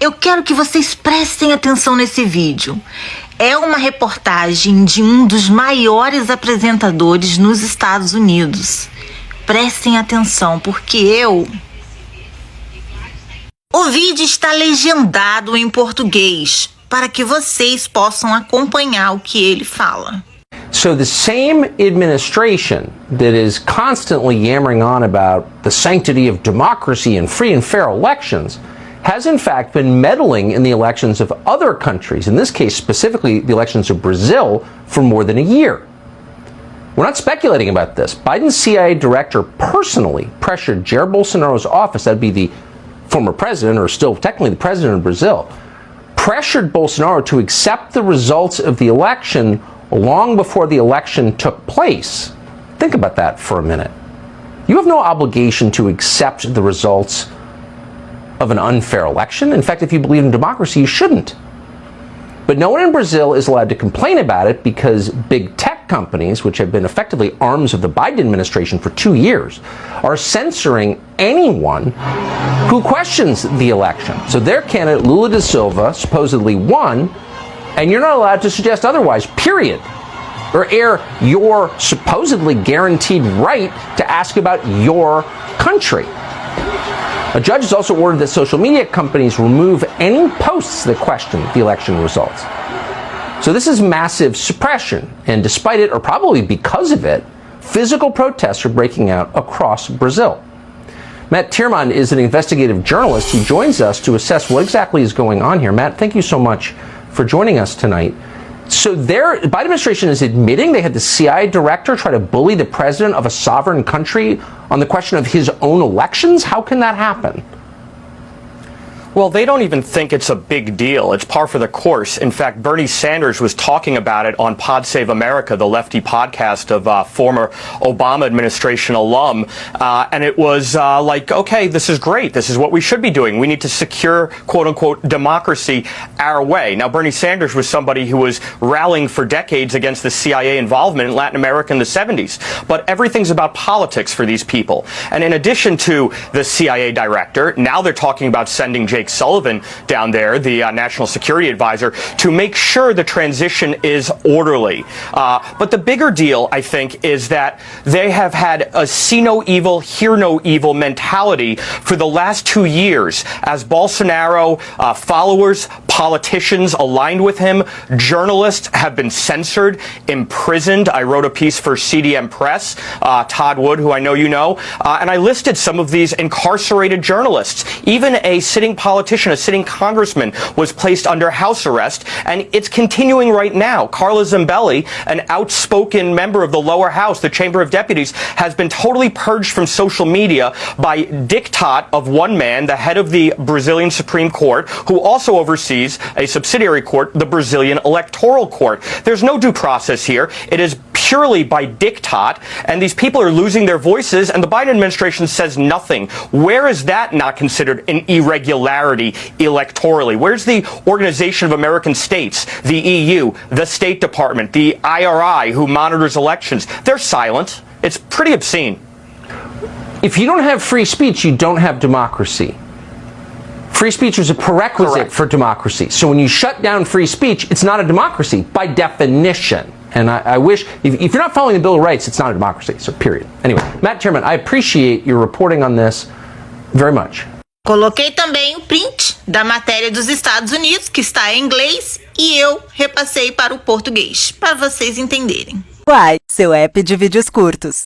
Eu quero que vocês prestem atenção nesse vídeo. É uma reportagem de um dos maiores apresentadores nos Estados Unidos. Prestem atenção, porque O vídeo está legendado em português, para que vocês possam acompanhar o que ele fala. So the same administration that is constantly yammering on about the sanctity of democracy and free and fair elections has in fact been meddling in the elections of other countries, in this case specifically the elections of Brazil, for more than a year. We're not speculating about this. Biden's CIA director personally pressured Jair Bolsonaro's office, that'd be the former president, or still technically the president of Brazil, pressured Bolsonaro to accept the results of the election long before the election took place. Think about that for a minute. You have no obligation to accept the results of an unfair election. In fact, if you believe in democracy, you shouldn't. But no one in Brazil is allowed to complain about it because big tech companies, which have been effectively arms of the Biden administration for 2 years, are censoring anyone who questions the election. So their candidate, Lula da Silva, supposedly won, and you're not allowed to suggest otherwise, period, or air your supposedly guaranteed right to ask about your country. A judge has also ordered that social media companies remove any posts that question the election results. So this is massive suppression, and despite it, or probably because of it, physical protests are breaking out across Brazil. Matt Tierman is an investigative journalist who joins us to assess what exactly is going on here. Matt, thank you so much for joining us tonight. So the Biden administration is admitting they had the CIA director try to bully the president of a sovereign country on the question of his own elections? How can that happen? Well, they don't even think it's a big deal. It's par for the course. In fact, Bernie Sanders was talking about it on Pod Save America, the lefty podcast of former Obama administration alum. And it was like, okay, this is great. This is what we should be doing. We need to secure, quote unquote, democracy our way. Now, Bernie Sanders was somebody who was rallying for decades against the CIA involvement in Latin America in the 70s. But everything's about politics for these people. And in addition to the CIA director, now they're talking about sending Jake Sullivan down there, the national security advisor, to make sure the transition is orderly. But the bigger deal, I think, is that they have had a see no evil, hear no evil mentality for the last 2 years as Bolsonaro followers, politicians aligned with him, journalists have been censored, imprisoned. I wrote a piece for CDM Press, Todd Wood, who I know you know, and I listed some of these incarcerated journalists. Even a sitting politician, a sitting congressman, was placed under house arrest, and it's continuing right now. Carla Zambelli, an outspoken member of the lower house, the Chamber of Deputies, has been totally purged from social media by diktat of one man, the head of the Brazilian Supreme Court, who also oversees a subsidiary court, the Brazilian Electoral Court. There's no due process here. It is purely by diktat, and these people are losing their voices, and the Biden administration says nothing. Where is that not considered an irregularity electorally? Where's the Organization of American States, the EU, the State Department, the IRI, who monitors elections? They're silent. It's pretty obscene. If you don't have free speech, you don't have democracy. Free speech is a prerequisite for democracy. So when you shut down free speech, it's not a democracy by definition. And I wish, if you're not following the Bill of Rights, it's not a democracy. So period. Anyway, Matt Tierman, I appreciate your reporting on this very much. Coloquei também o print da matéria dos Estados Unidos, que está em inglês, e eu repassei para o português, para vocês entenderem. Uai, seu app de vídeos curtos.